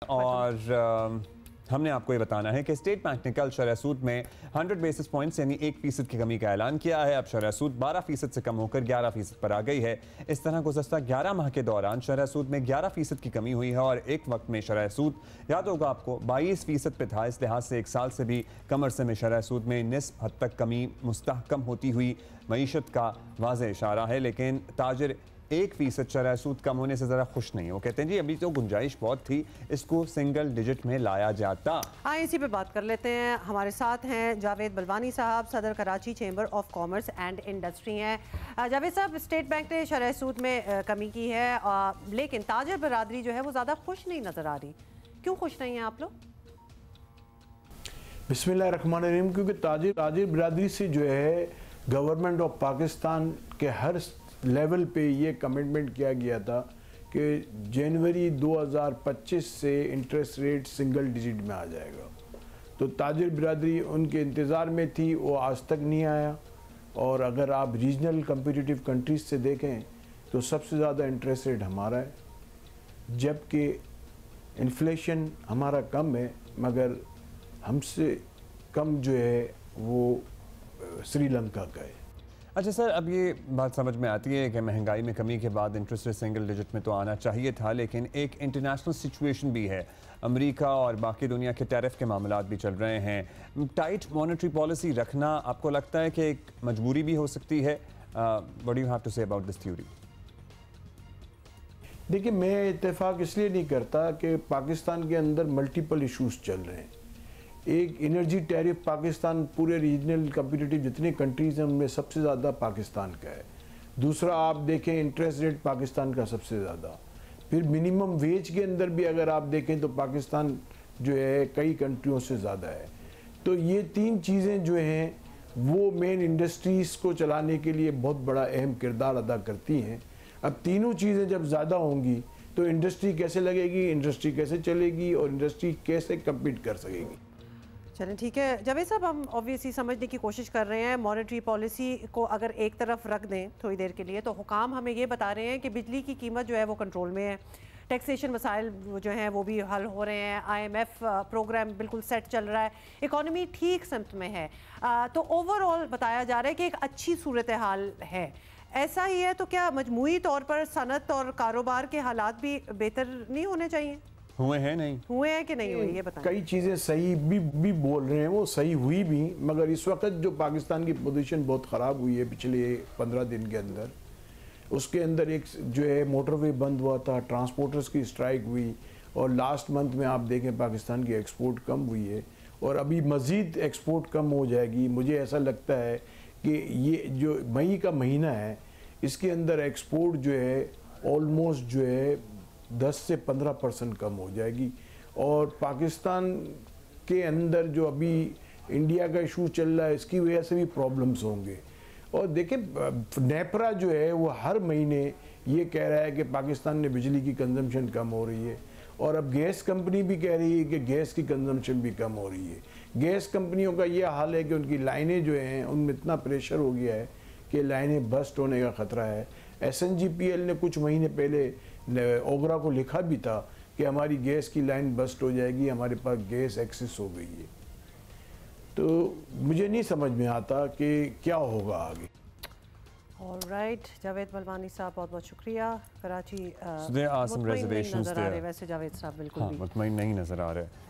और हमने आपको ये बताना है कि स्टेट बैंक ने कल शरह सूद में 100 बेसिस पॉइंट्स यानी 1% की कमी का ऐलान किया है। अब शरह सूद 12% से कम होकर 11% पर आ गई है। इस तरह गुज़श्ता 11 माह के दौरान शरह सूद में 11% की कमी हुई है और एक वक्त में शरह सूद याद होगा आपको 22% पे था। इस लिहाज से एक साल से भी कम अरसे में शरह सूद में निस्ब हद तक कमी मुस्तहकम होती हुई मईशत का वाज़ेह इशारा है। लेकिन ताजिर 1% शरह सूद कम होने से ज़रा खुश नहीं हो। कहते हैं जी अभी तो गुंजाइश बहुत थी, इसको सिंगल डिजिट में लाया जाता। हाँ, इसी पे बात कर लेते हैं। हमारे साथ हैं जावेद बलवानी साहब, सदर Karachi chamber of commerce and industry हैं। जावेद साहब, स्टेट बैंक ने शरह सूद में कमी की है, लेकिन ताजर बरादरी जो है वो ज़्यादा खुश नहीं नज़र आ रही। क्यों खुश नहीं हैं आप लोग? बिस्मिल्लाहिर्रहमानिर्रहीम। क्योंकि ताजिर बरादरी से जो है गवर्नमेंट ऑफ पाकिस्तान के हर लेवल पे ये कमिटमेंट किया गया था कि जनवरी 2025 से इंटरेस्ट रेट सिंगल डिजिट में आ जाएगा। तो ताजिर बिरादरी उनके इंतज़ार में थी, वो आज तक नहीं आया। और अगर आप रीजनल कम्पिटिटिव कंट्रीज से देखें तो सबसे ज़्यादा इंटरेस्ट रेट हमारा है, जबकि इन्फ्लेशन हमारा कम है, मगर हमसे कम जो है वो श्रीलंका का है। अच्छा सर, अब ये बात समझ में आती है कि महंगाई में कमी के बाद इंटरेस्ट रेट सिंगल डिजिट में तो आना चाहिए था, लेकिन एक इंटरनेशनल सिचुएशन भी है। अमेरिका और बाकी दुनिया के टैरिफ के मामलात भी चल रहे हैं। टाइट मॉनेटरी पॉलिसी रखना आपको लगता है कि एक मजबूरी भी हो सकती है? What do you have to say about this theory? देखिए, मैं इत्तेफाक इसलिए नहीं करता कि पाकिस्तान के अंदर मल्टीपल इश्यूज चल रहे हैं। एक एनर्जी टैरिफ पाकिस्तान पूरे रीजनल कम्पिटिटिव जितने कंट्रीज़ हैं उनमें सबसे ज़्यादा पाकिस्तान का है। दूसरा आप देखें, इंटरेस्ट रेट पाकिस्तान का सबसे ज़्यादा। फिर मिनिमम वेज के अंदर भी अगर आप देखें तो पाकिस्तान जो है कई कंट्रियों से ज़्यादा है। तो ये तीन चीज़ें जो हैं वो मेन इंडस्ट्रीज़ को चलाने के लिए बहुत बड़ा अहम किरदार अदा करती हैं। अब तीनों चीज़ें जब ज़्यादा होंगी तो इंडस्ट्री कैसे लगेगी, इंडस्ट्री कैसे चलेगी और इंडस्ट्री कैसे कम्पीट कर सकेगी? चलें, ठीक है जावेद साहब, हम ऑब्वियसली समझने की कोशिश कर रहे हैं। मॉनेटरी पॉलिसी को अगर एक तरफ रख दें थोड़ी देर के लिए, तो हुकाम हमें ये बता रहे हैं कि बिजली की कीमत जो है वो कंट्रोल में है, टैक्सेशन मसाइल जो हैं वो भी हल हो रहे हैं, IMF प्रोग्राम बिल्कुल सेट चल रहा है, इकॉनमी ठीक समत में है। तो ओवरऑल बताया जा रहा है कि एक अच्छी सूरत हाल है। ऐसा ही है तो क्या मजमूई तौर पर सनत और कारोबार के हालात भी बेहतर नहीं होने चाहिए? हुए हैं नहीं हुए हैं कि नहीं हुए, ये बताएं। कई चीज़ें सही भी बोल रहे हैं, वो सही हुई भी, मगर इस वक्त जो पाकिस्तान की पोजीशन बहुत ख़राब हुई है पिछले 15 दिन के अंदर, उसके अंदर एक जो है मोटरवे बंद हुआ था, ट्रांसपोर्टर्स की स्ट्राइक हुई, और लास्ट मंथ में आप देखें पाकिस्तान की एक्सपोर्ट कम हुई है और अभी मज़ीद एक्सपोर्ट कम हो जाएगी। मुझे ऐसा लगता है कि ये जो मई का महीना है इसके अंदर एक्सपोर्ट जो है ऑलमोस्ट जो है 10 से 15% कम हो जाएगी। और पाकिस्तान के अंदर जो अभी इंडिया का इशू चल रहा है इसकी वजह से भी प्रॉब्लम्स होंगे। और देखें, नेपरा जो है वो हर महीने ये कह रहा है कि पाकिस्तान में बिजली की कंजम्पशन कम हो रही है, और अब गैस कंपनी भी कह रही है कि गैस की कंजम्पशन भी कम हो रही है। गैस कंपनियों का ये हाल है कि उनकी लाइनें जो हैं उनमें इतना प्रेशर हो गया है कि लाइनें बस्ट होने का ख़तरा है। SNGPL ने कुछ महीने पहले ओगरा को लिखा भी था कि हमारी गैस की लाइन बस्ट हो जाएगी, हमारे पास गैस एक्सेस हो गई है। तो मुझे नहीं समझ में आता कि क्या होगा आगे। ऑलराइट, जावेद बलवानी साहब बहुत बहुत शुक्रिया। कराची वैसे जावेद साहब बिल्कुल मुतमईन नहीं नज़र आ रहे।